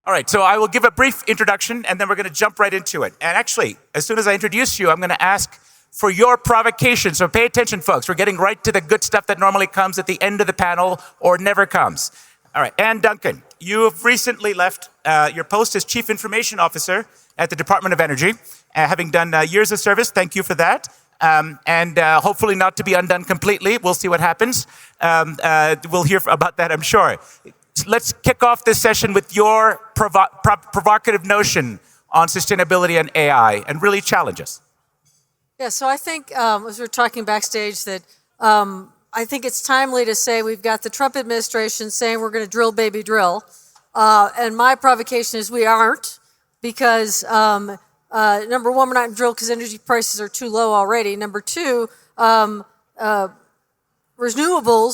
All right, so I will give a brief introduction, and then we're going to jump right into it. And actually, as soon as I introduce you, I'm going to ask for your provocation. So pay attention, folks. We're getting right to the good stuff that normally comes at the end of the panel or never comes. All right, Anne Duncan, you have recently left your post as Chief Information Officer at the Department of Energy, having done years of service. Thank you for that. And hopefully not to be undone completely. We'll see what happens. We'll hear about that, I'm sure. Let's kick off this session with your provocative notion on sustainability and AI, and really challenge us. Yeah, so I think, as we were talking backstage, that I think it's timely to say we've got the Trump administration saying we're going to drill, baby, drill. And my provocation is we aren't, because number one, we're not going to drill because energy prices are too low already. Number two, renewables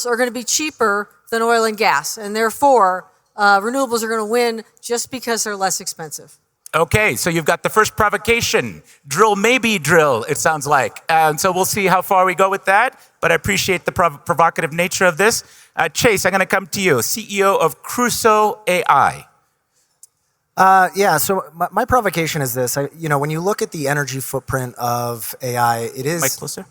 are going to be cheaper than oil and gas, and therefore renewables are going to win just because they're less expensive. Okay, so you've got the first provocation. Drill, maybe drill, it sounds like. And so we'll see how far we go with that, but I appreciate the provocative nature of this. Chase, I'm going to come to you, CEO of Crusoe AI. So my provocation is this. When you look at the energy footprint of AI, it is... Mic closer.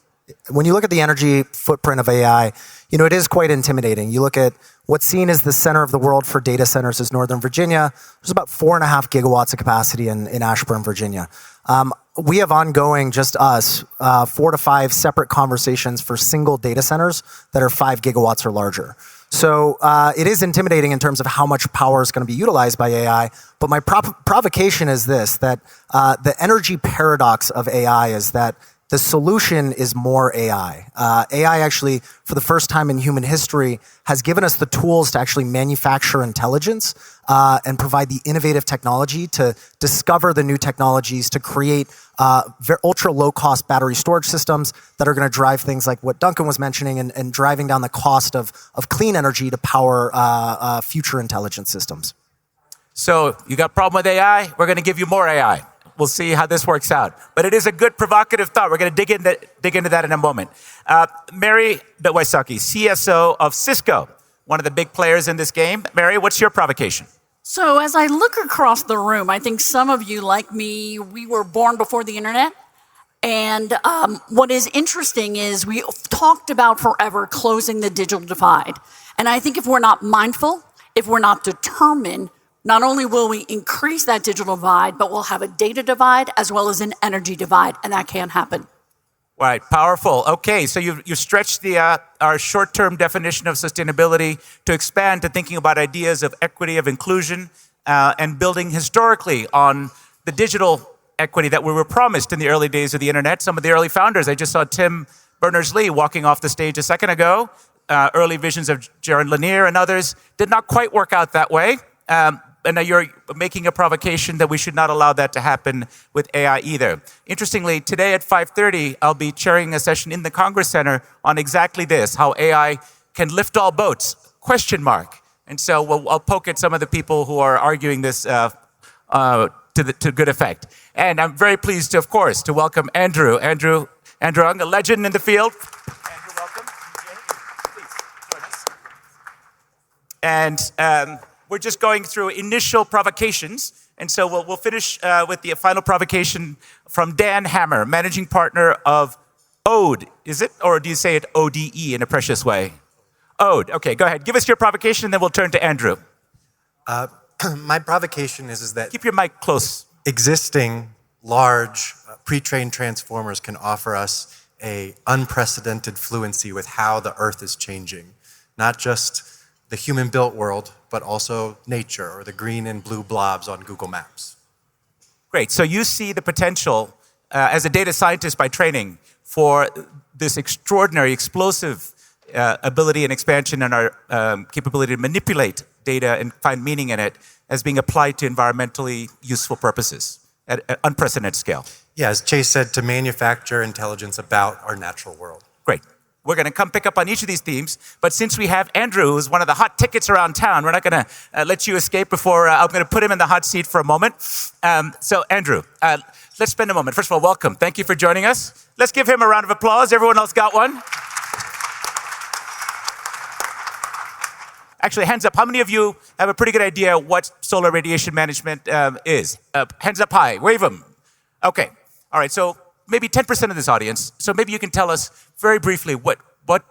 When you look at the energy footprint of AI, it is quite intimidating. You look at what's seen as the center of the world for data centers is Northern Virginia. There's about 4.5 gigawatts of capacity in Ashburn, Virginia. We have ongoing, just us, 4 to 5 separate conversations for single data centers that are 5 gigawatts or larger. So it is intimidating in terms of how much power is going to be utilized by AI. But my provocation is this, that the energy paradox of AI is that the solution is more AI. AI actually, for the first time in human history, has given us the tools to actually manufacture intelligence and provide the innovative technology to discover the new technologies to create ultra low-cost battery storage systems that are going to drive things like what Duncan was mentioning and driving down the cost of clean energy to power future intelligence systems. So you got a problem with AI? We're going to give you more AI. We'll see how this works out. But it is a good provocative thought. We're going to dig into that in a moment. Mary Wysocki, CSO of Cisco, one of the big players in this game. Mary, what's your provocation? So as I look across the room, I think some of you, like me, we were born before the internet. And what is interesting is we talked about forever closing the digital divide. And I think if we're not mindful, if we're not determined, not only will we increase that digital divide, but we'll have a data divide as well as an energy divide, and that can't happen. Right, powerful. Okay, so you've stretched our short-term definition of sustainability to expand to thinking about ideas of equity, of inclusion, and building historically on the digital equity that we were promised in the early days of the internet. Some of the early founders, I just saw Tim Berners-Lee walking off the stage a second ago. Early visions of Jaron Lanier and others did not quite work out that way. And now you're making a provocation that we should not allow that to happen with AI either. Interestingly, today at 5:30, I'll be chairing a session in the Congress Center on exactly this, how AI can lift all boats, ? And so I'll poke at some of the people who are arguing this to good effect. And I'm very pleased to, of course, to welcome Andrew Ng, a legend in the field. Andrew, welcome. Please join us. And we're just going through initial provocations, and so we'll finish with the final provocation from Dan Hammer, managing partner of ODE. Is it, or do you say it ODE in a precious way? ODE. Okay, go ahead. Give us your provocation, and then we'll turn to Andrew. My provocation is that keep your mic close. Existing large pre-trained transformers can offer us a unprecedented fluency with how the Earth is changing, not just the human-built world, but also nature or the green and blue blobs on Google Maps. Great. So you see the potential as a data scientist by training for this extraordinary, explosive ability and expansion in our capability to manipulate data and find meaning in it as being applied to environmentally useful purposes at an unprecedented scale. Yeah, as Chase said, to manufacture intelligence about our natural world. Great. We're going to come pick up on each of these themes, but since we have Andrew, who's one of the hot tickets around town, we're not going to let you escape before I'm going to put him in the hot seat for a moment. So Andrew, let's spend a moment. First of all, welcome. Thank you for joining us. Let's give him a round of applause. Everyone else got one? Actually, hands up. How many of you have a pretty good idea what solar radiation management is? Hands up high. Wave them. Okay. All right. So maybe 10% of this audience. So maybe you can tell us very briefly what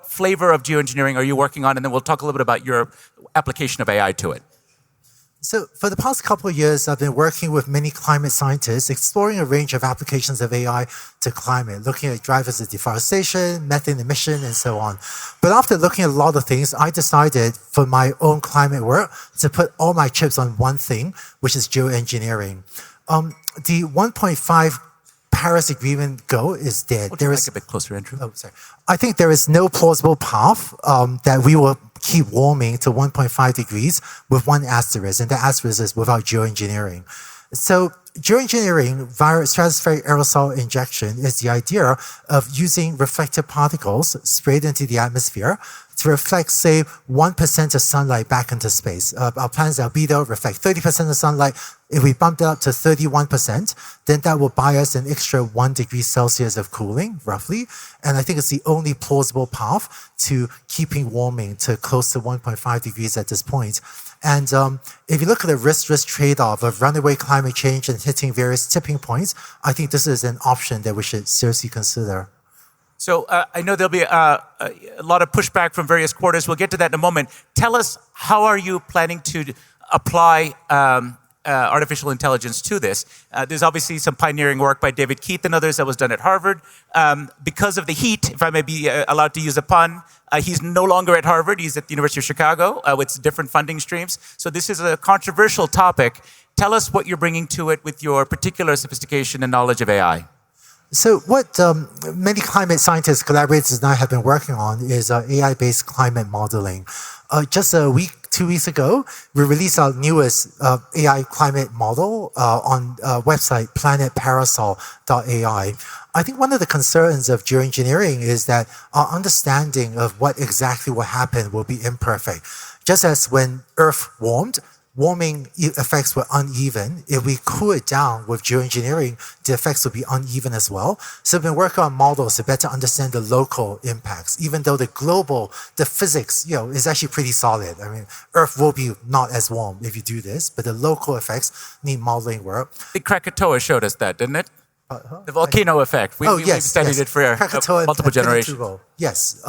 flavor of geoengineering are you working on, and then we'll talk a little bit about your application of AI to it. So for the past couple of years, I've been working with many climate scientists, exploring a range of applications of AI to climate, looking at drivers of deforestation, methane emission, and so on. But after looking at a lot of things, I decided for my own climate work to put all my chips on one thing, which is geoengineering. The 1.5 Paris Agreement goal is dead. Would you like a bit closer, Andrew? Oh, sorry. I think there is no plausible path that we will keep warming to 1.5 degrees with one asterisk, and that asterisk is without geoengineering. So geoengineering via stratospheric aerosol injection is the idea of using reflective particles sprayed into the atmosphere to reflect, say, 1% of sunlight back into space. Our planet's albedo reflect 30% of sunlight. If we bump it up to 31%, then that will buy us an extra 1 degree Celsius of cooling, roughly. And I think it's the only plausible path to keeping warming to close to 1.5 degrees at this point. And if you look at the risk trade-off of runaway climate change and hitting various tipping points, I think this is an option that we should seriously consider. So I know there'll be a lot of pushback from various quarters. We'll get to that in a moment. Tell us, how are you planning to apply artificial intelligence to this? There's obviously some pioneering work by David Keith and others that was done at Harvard. Because of the heat, if I may be allowed to use a pun, he's no longer at Harvard. He's at the University of Chicago with different funding streams. So this is a controversial topic. Tell us what you're bringing to it with your particular sophistication and knowledge of AI. So what many climate scientists, collaborators and I have been working on is AI-based climate modeling. Just a week, 2 weeks ago, we released our newest AI climate model on website planetparasol.ai. I think one of the concerns of geoengineering is that our understanding of what exactly will happen will be imperfect. Just as when Earth warmed, warming effects were uneven. If we cool it down with geoengineering, the effects will be uneven as well. So we've been working on models to better understand the local impacts, even though the physics, is actually pretty solid. I mean, Earth will be not as warm if you do this, but the local effects need modeling work. The Krakatoa showed us that, didn't it? The volcano effect. We've studied it for multiple generations. Yes.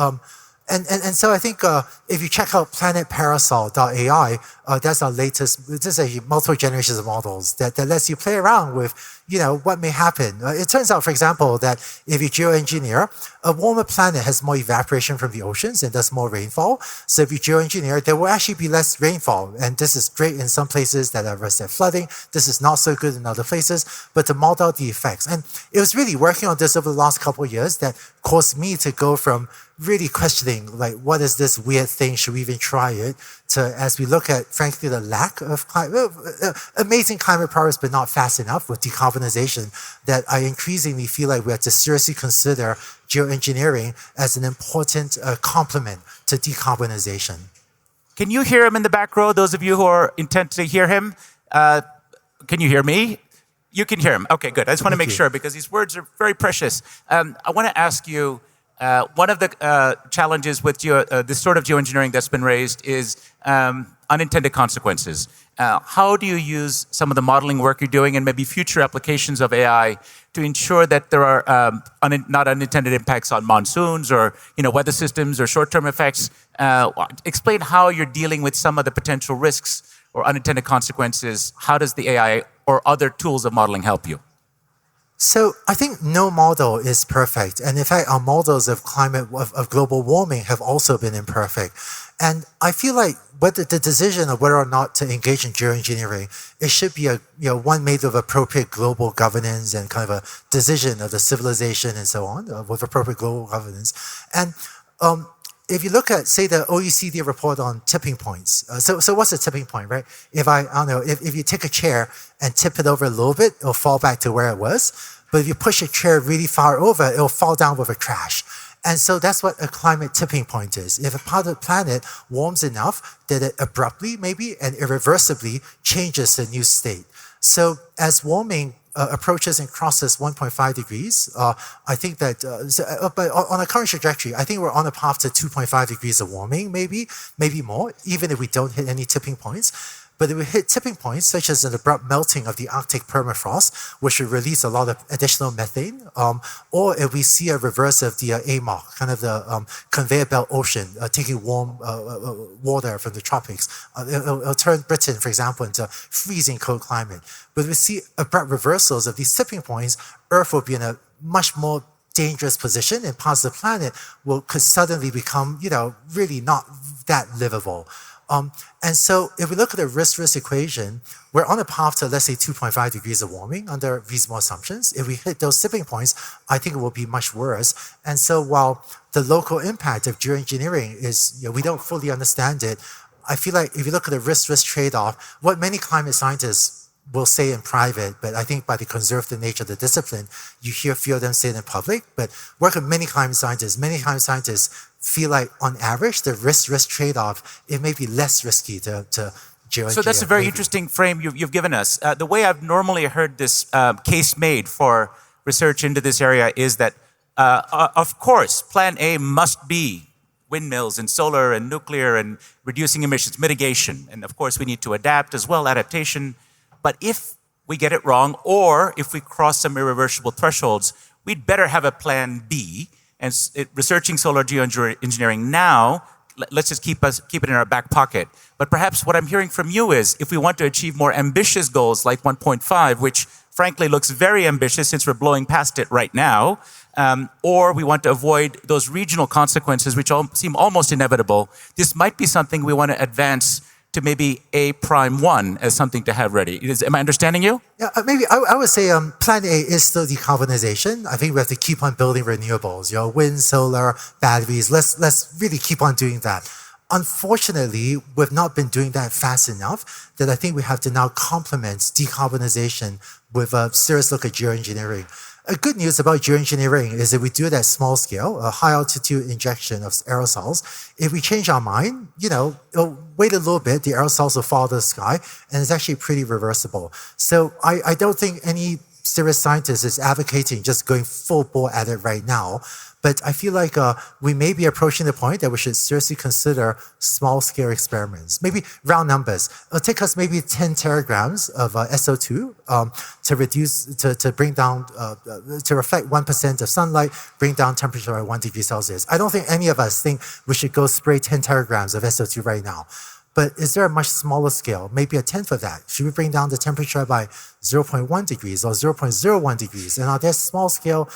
And so I think if you check out planetparasol.ai, that's our latest, this is multiple generations of models that lets you play around with, what may happen. It turns out, for example, that if you geoengineer, a warmer planet has more evaporation from the oceans and thus more rainfall. So if you geoengineer, there will actually be less rainfall. And this is great in some places that are risk of flooding. This is not so good in other places, but to model out the effects. And it was really working on this over the last couple of years that caused me to go from really questioning, like, what is this weird thing? Should we even try it? To, as we look at, frankly, the lack of amazing climate progress, but not fast enough with decarbonization, that I increasingly feel like we have to seriously consider geoengineering as an important complement to decarbonization. Can you hear him in the back row? Those of you who are intent to hear him, can you hear me? You can hear him. Okay, good. I just want to make sure because these words are very precious. I want to ask you, one of the challenges with this sort of geoengineering that's been raised is unintended consequences. How do you use some of the modeling work you're doing and maybe future applications of AI to ensure that there are not unintended impacts on monsoons or weather systems or short-term effects? Explain how you're dealing with some of the potential risks or unintended consequences. How does the AI or other tools of modeling help you? So I think no model is perfect. And in fact, our models of of global warming have also been imperfect. And I feel like whether the decision of whether or not to engage in geoengineering, it should be one made of appropriate global governance and kind of a decision of the civilization and so on, with appropriate global governance. And if you look at, say, the OECD report on tipping points, so what's a tipping point, right? If if you take a chair and tip it over a little bit, it'll fall back to where it was. But if you push a chair really far over, it'll fall down with a crash. And so that's what a climate tipping point is. If a part of the planet warms enough that it abruptly, maybe, and irreversibly changes to a new state. So as warming approaches and crosses 1.5 degrees, I think that, but on a current trajectory, I think we're on a path to 2.5 degrees of warming, maybe more, even if we don't hit any tipping points. But if we hit tipping points, such as an abrupt melting of the Arctic permafrost, which would release a lot of additional methane, or if we see a reverse of the AMOC, kind of the conveyor belt ocean, taking warm water from the tropics, it'll turn Britain, for example, into freezing cold climate. But if we see abrupt reversals of these tipping points, Earth will be in a much more dangerous position, and parts of the planet could suddenly become, really not that livable. And so if we look at the risk-risk equation, we're on a path to, let's say, 2.5 degrees of warming under reasonable assumptions. If we hit those tipping points, I think it will be much worse. And so while the local impact of geoengineering is, we don't fully understand it, I feel like if you look at the risk-risk trade-off, what many climate scientists will say in private, but I think by the conservative nature of the discipline, you hear a few of them say it in public, but work with many climate scientists feel like, on average, the risk trade-off, it may be less risky to geoengineer. So that's a very interesting frame you've given us. The way I've normally heard this case made for research into this area is that, of course, Plan A must be windmills and solar and nuclear and reducing emissions, mitigation. And of course, we need to adapt as well, adaptation. But if we get it wrong, or if we cross some irreversible thresholds, we'd better have a Plan B. And researching solar geoengineering now, let's just keep it in our back pocket. But perhaps what I'm hearing from you is, if we want to achieve more ambitious goals like 1.5, which frankly looks very ambitious since we're blowing past it right now, or we want to avoid those regional consequences which seem almost inevitable, this might be something we want to advance to maybe A'1 as something to have ready. Am I understanding you? Yeah, maybe I would say Plan A is still decarbonization. I think we have to keep on building renewables, wind, solar, batteries. Let's really keep on doing that. Unfortunately, we've not been doing that fast enough that I think we have to now complement decarbonization with a serious look at geoengineering. Good news about geoengineering is that we do it at small scale, a high altitude injection of aerosols. If we change our mind, it'll wait a little bit, the aerosols will fall to the sky, and it's actually pretty reversible. So I don't think any serious scientist is advocating just going full bore at it right now. But I feel like we may be approaching the point that we should seriously consider small-scale experiments. Maybe round numbers. It'll take us maybe 10 teragrams of SO2 to reduce, to bring down, to reflect 1% of sunlight, bring down temperature by 1 degree Celsius. I don't think any of us think we should go spray 10 teragrams of SO2 right now. But is there a much smaller scale, maybe a tenth of that? Should we bring down the temperature by 0.1 degrees or 0.01 degrees? And are there small-scale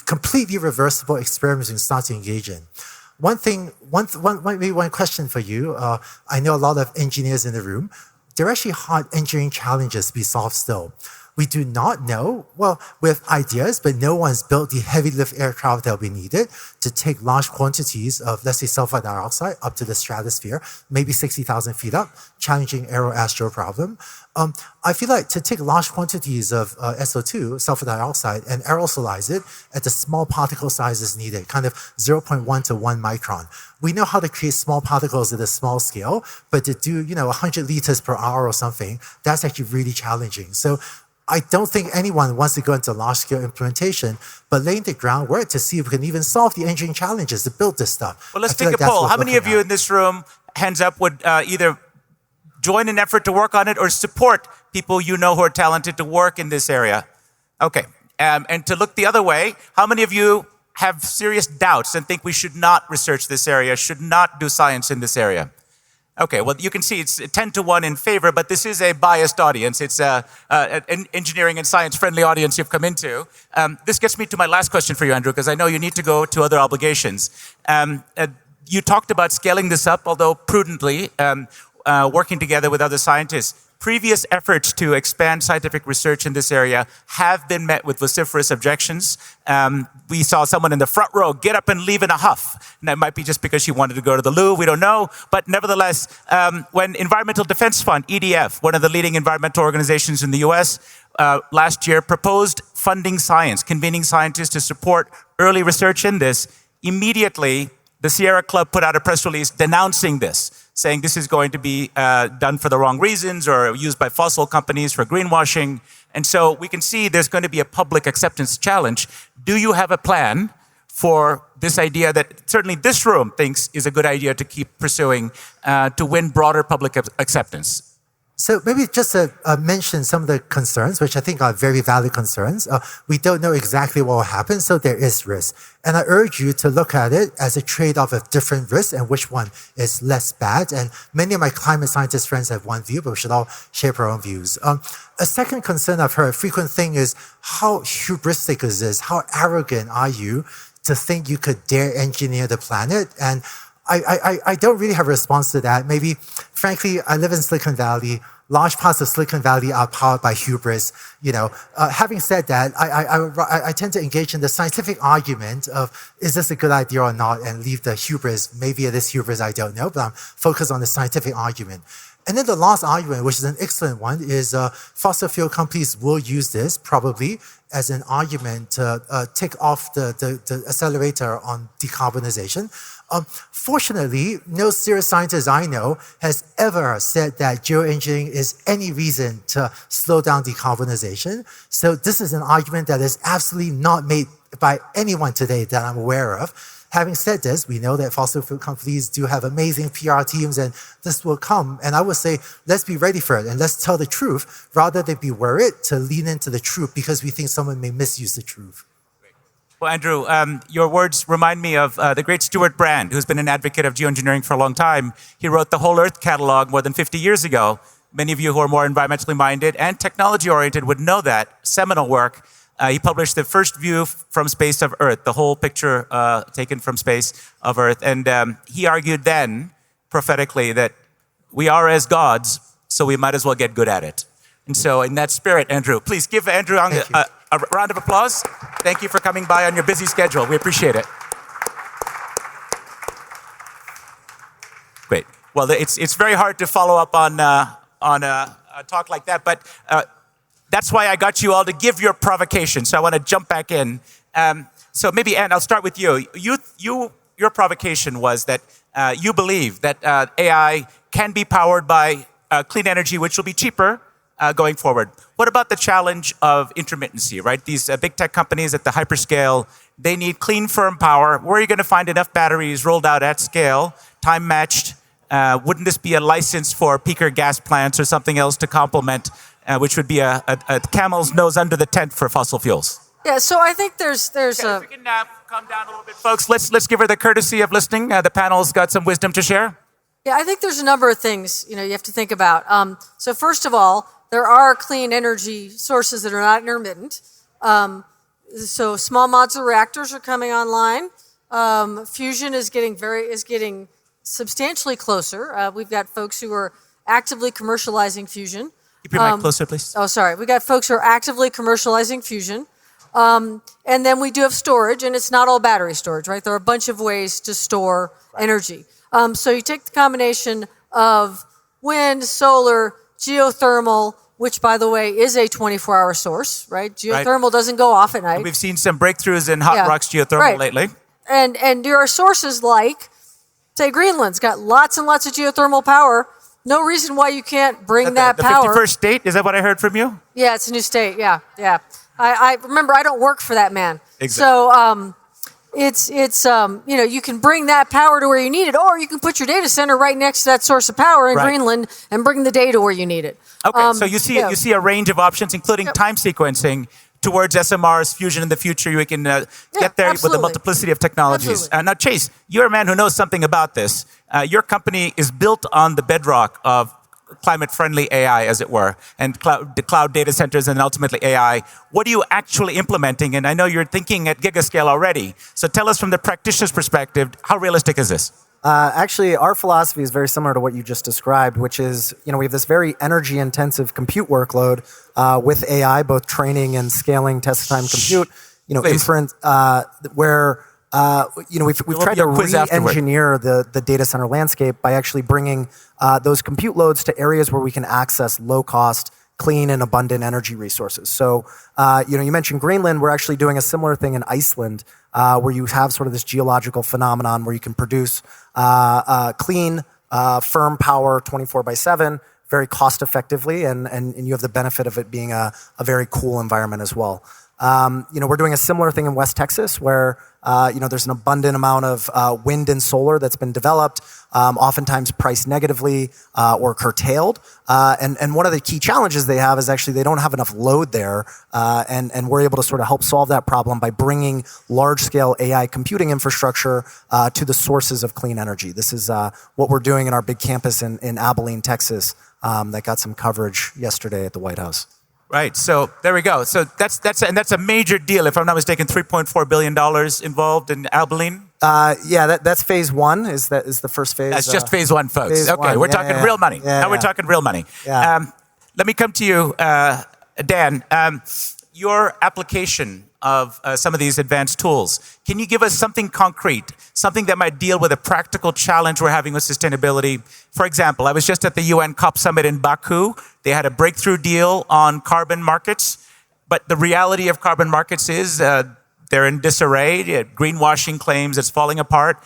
completely reversible experiments we can start to engage in? Maybe one question for you. I know a lot of engineers in the room. There are actually hard engineering challenges to be solved still. We do not know, we have ideas, but no one's built the heavy lift aircraft that will be needed to take large quantities of, let's say, sulfur dioxide up to the stratosphere, maybe 60,000 feet up, challenging aeroastro problem. I feel like to take large quantities of SO2, sulfur dioxide, and aerosolize it at the small particle sizes needed, kind of 0.1 to 1 micron. We know how to create small particles at a small scale, but to do, 100 liters per hour or something, that's actually really challenging. So I don't think anyone wants to go into large-scale implementation, but laying the groundwork to see if we can even solve the engineering challenges to build this stuff. Well, let's take a poll. How many of you in this room, hands up, would either join an effort to work on it or support people you know who are talented to work in this area? Okay. And to look the other way, how many of you have serious doubts and think we should not research this area, should not do science in this area? Okay, well, you can see it's 10-1 in favor, but this is a biased audience. It's an engineering and science-friendly audience you've come into. This gets me to my last question for you, Andrew, because I know you need to go to other obligations. You talked about scaling this up, although prudently, working together with other scientists. Previous efforts to expand scientific research in this area have been met with vociferous objections. We saw someone in the front row get up and leave in a huff. And that might be just because she wanted to go to the loo, we don't know. But nevertheless, when Environmental Defense Fund, EDF, one of the leading environmental organizations in the US, last year proposed funding science, convening scientists to support early research in this, immediately the Sierra Club put out a press release denouncing this, saying this is going to be done for the wrong reasons or used by fossil companies for greenwashing. And so we can see there's going to be a public acceptance challenge. Do you have a plan for this idea that certainly this room thinks is a good idea to keep pursuing to win broader public acceptance? So maybe just to mention some of the concerns, which I think are very valid concerns. We don't know exactly what will happen, so there is risk. And I urge you to look at it as a trade-off of different risks and which one is less bad. And many of my climate scientist friends have one view, but we should all shape our own views. A second concern I've heard, a frequent thing, is how hubristic is this? How arrogant are you to think you could dare engineer the planet? And I don't really have a response to that. Maybe, frankly, I live in Silicon Valley. Large parts of Silicon Valley are powered by hubris. Having said that, I tend to engage in the scientific argument of, is this a good idea or not, and leave the hubris. Maybe it is hubris, I don't know, but I'm focused on the scientific argument. And then the last argument, which is an excellent one, is fossil fuel companies will use this probably as an argument to tick off the accelerator on decarbonization. Fortunately, no serious scientist I know has ever said that geoengineering is any reason to slow down decarbonization. So this is an argument that is absolutely not made by anyone today that I'm aware of. Having said this, we know that fossil fuel companies do have amazing PR teams, and this will come. And I would say, let's be ready for it, and let's tell the truth rather than be worried to lean into the truth because we think someone may misuse the truth. Well, Andrew, your words remind me of the great Stuart Brand, who's been an advocate of geoengineering for a long time. He wrote the Whole Earth catalog more than 50 years ago. Many of you who are more environmentally minded and technology-oriented would know that. Seminal work. He published the first view from space of Earth, the whole picture taken from space of Earth. And he argued then, prophetically, that we are as gods, so we might as well get good at it. And so in that spirit, Andrew, please give Andrew a round of applause. Thank you for coming by on your busy schedule. We appreciate it. Great. Well, it's very hard to follow up on a talk like that, but that's why I got you all to give your provocation. So I want to jump back in. So maybe, Anne, I'll start with you. Your provocation was that you believe that AI can be powered by clean energy, which will be cheaper going forward. What about the challenge of intermittency, right? These big tech companies at the hyperscale, they need clean, firm power. Where are you going to find enough batteries rolled out at scale, time matched? Wouldn't this be a license for peaker gas plants or something else to complement, which would be a camel's nose under the tent for fossil fuels? Yeah, so I think there's okay, if we can calm down a little bit, folks. Let's give her the courtesy of listening. The panel's got some wisdom to share. Yeah, I think there's a number of things you have to think about. So first of all, there are clean energy sources that are not intermittent. So small modular reactors are coming online. Fusion is getting substantially closer. We've got folks who are actively commercializing fusion. Keep your mic closer, please. Oh, sorry. We got folks who are actively commercializing fusion. And then we do have storage, and it's not all battery storage, right? There are a bunch of ways to store energy. So you take the combination of wind, solar, geothermal, which, by the way, is a 24-hour source, right? Geothermal doesn't go off at night. And we've seen some breakthroughs in hot rocks geothermal lately. And there are sources like, say, Greenland's got lots and lots of geothermal power. No reason why you can't bring that power. The 51st state? Is that what I heard from you? Yeah, it's a new state. Yeah. I remember I don't work for that man. Exactly. So you can bring that power to where you need it, or you can put your data center right next to that source of power in Greenland and bring the data where you need it. Okay, so you see a range of options, including time sequencing towards SMRs, fusion in the future. You can get there with a multiplicity of technologies. Now, Chase, you're a man who knows something about this. Your company is built on the bedrock of climate-friendly AI, as it were, and the cloud data centers and ultimately AI. What are you actually implementing? And I know you're thinking at gigascale already. So tell us from the practitioner's perspective, how realistic is this? Actually, our philosophy is very similar to what you just described, which is, we have this very energy-intensive compute workload with AI, both training and scaling test-time compute, inference, where we've tried to re-engineer the data center landscape by actually bringing those compute loads to areas where we can access low-cost, clean, and abundant energy resources. So, you mentioned Greenland. We're actually doing a similar thing in Iceland, where you have sort of this geological phenomenon where you can produce clean, firm power 24/7 very cost effectively, and you have the benefit of it being a very cool environment as well. We're doing a similar thing in West Texas where there's an abundant amount of wind and solar that's been developed, oftentimes priced negatively or curtailed. And one of the key challenges they have is actually they don't have enough load there, and we're able to sort of help solve that problem by bringing large-scale AI computing infrastructure to the sources of clean energy. This is what we're doing in our big campus in Abilene, Texas, that got some coverage yesterday at the White House. Right. So there we go. So that's a major deal. If I'm not mistaken, $3.4 billion involved in Abilene. That's phase one. Is the first phase? That's just phase one, folks. Phase okay, one. we're talking real money. Now we're talking real money. Yeah. Let me come to you, Dan. Your application of some of these advanced tools. Can you give us something concrete, something that might deal with a practical challenge we're having with sustainability? For example, I was just at the UN COP summit in Baku. They had a breakthrough deal on carbon markets, but the reality of carbon markets is they're in disarray. Greenwashing claims it's falling apart,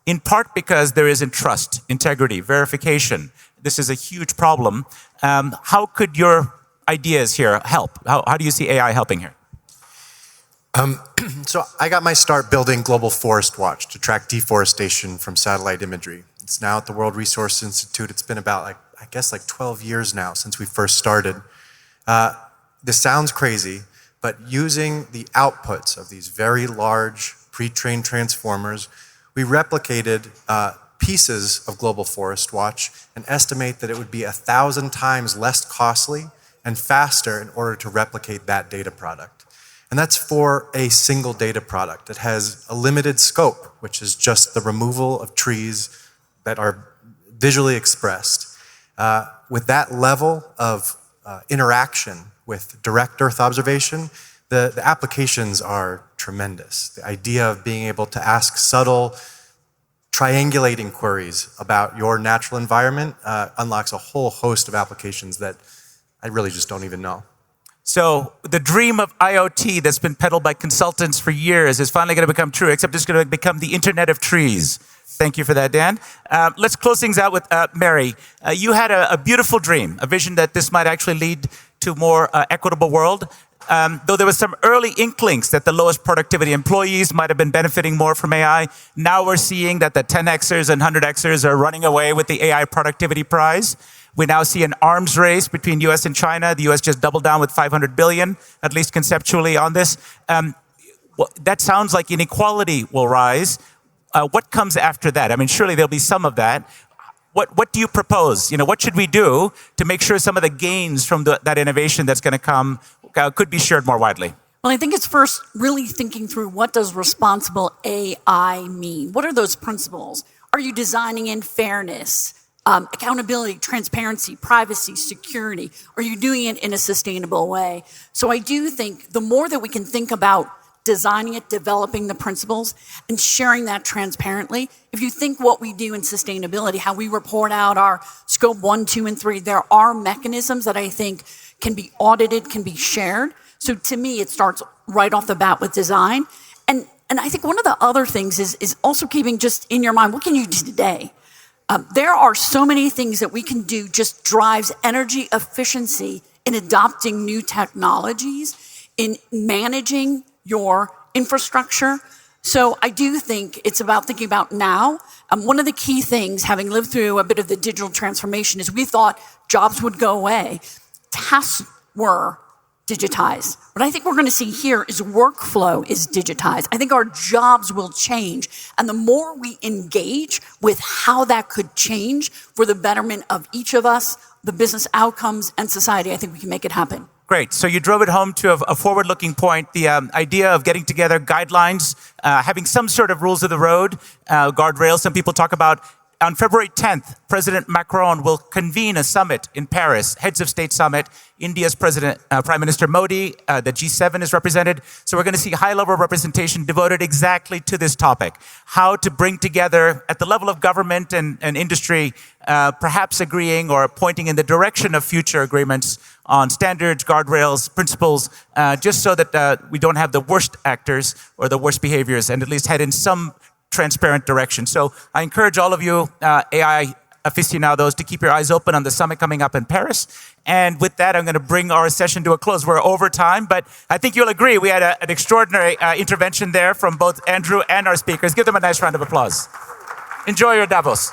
in part because there isn't trust, integrity, verification. This is a huge problem. How could your ideas here help? How do you see AI helping here? So I got my start building Global Forest Watch to track deforestation from satellite imagery. It's now at the World Resource Institute. It's been about, 12 years now since we first started. This sounds crazy, but using the outputs of these very large pre-trained transformers, we replicated pieces of Global Forest Watch and estimate that it would be 1,000 times less costly and faster in order to replicate that data product. And that's for a single data product. It has a limited scope, which is just the removal of trees that are visually expressed. With that level of interaction with direct Earth observation, the applications are tremendous. The idea of being able to ask subtle, triangulating queries about your natural environment unlocks a whole host of applications that I really just don't even know. So the dream of IoT that's been peddled by consultants for years is finally going to become true, except it's going to become the Internet of Trees. Thank you for that, Dan. Let's close things out with Mary. You had a beautiful dream, a vision that this might actually lead to a more equitable world. Though there was some early inklings that the lowest productivity employees might have been benefiting more from AI, now we're seeing that the 10Xers and 100Xers are running away with the AI productivity prize. We now see an arms race between US and China. The US just doubled down with $500 billion, at least conceptually, on this. That sounds like inequality will rise. What comes after that? I mean, surely there'll be some of that. What do you propose? What should we do to make sure some of the gains from that innovation that's going to come could be shared more widely? Well, I think it's first really thinking through what does responsible AI mean? What are those principles? Are you designing in fairness, accountability, transparency, privacy, security? Are you doing it in a sustainable way? So I do think the more that we can think about designing it, developing the principles, and sharing that transparently. If you think what we do in sustainability, how we report out our scope 1, 2, and 3, there are mechanisms that I think can be audited, can be shared. So to me, it starts right off the bat with design. And I think one of the other things is also keeping just in your mind, what can you do today? There are so many things that we can do just drives energy efficiency in adopting new technologies, in managing your infrastructure. So I do think it's about thinking about now. One of the key things, having lived through a bit of the digital transformation, is we thought jobs would go away. Tasks were digitized. What I think we're going to see here is workflow is digitized. I think our jobs will change. And the more we engage with how that could change for the betterment of each of us, the business outcomes, and society, I think we can make it happen. Great. So you drove it home to a forward-looking point, the idea of getting together guidelines, having some sort of rules of the road, guardrails. Some people talk about on February 10th, President Macron will convene a summit in Paris, heads of state summit. India's Prime Minister Modi, the G7 is represented. So we're going to see high-level representation devoted exactly to this topic. How to bring together, at the level of government and industry, perhaps agreeing or pointing in the direction of future agreements on standards, guardrails, principles, just so that we don't have the worst actors or the worst behaviors and at least head in some transparent direction. So I encourage all of you AI aficionados to keep your eyes open on the summit coming up in Paris. And with that, I'm going to bring our session to a close. We're over time, but I think you'll agree we had an extraordinary intervention there from both Andrew and our speakers. Give them a nice round of applause. Enjoy your Davos.